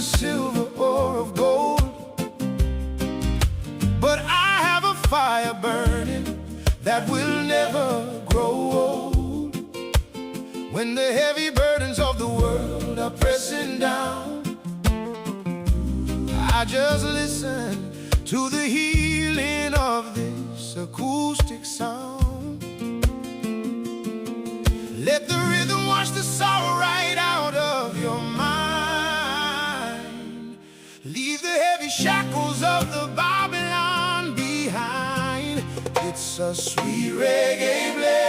of silver or of gold, but I have a fire burning that will never grow old. When the heavy burdens of the world are pressing down, I just listen to the healing of this acoustic sound. Let the rhythm wash the sorrow right out of your mind. Leave the heavy shackles of the Babylon behind. It's a sweet reggae blend.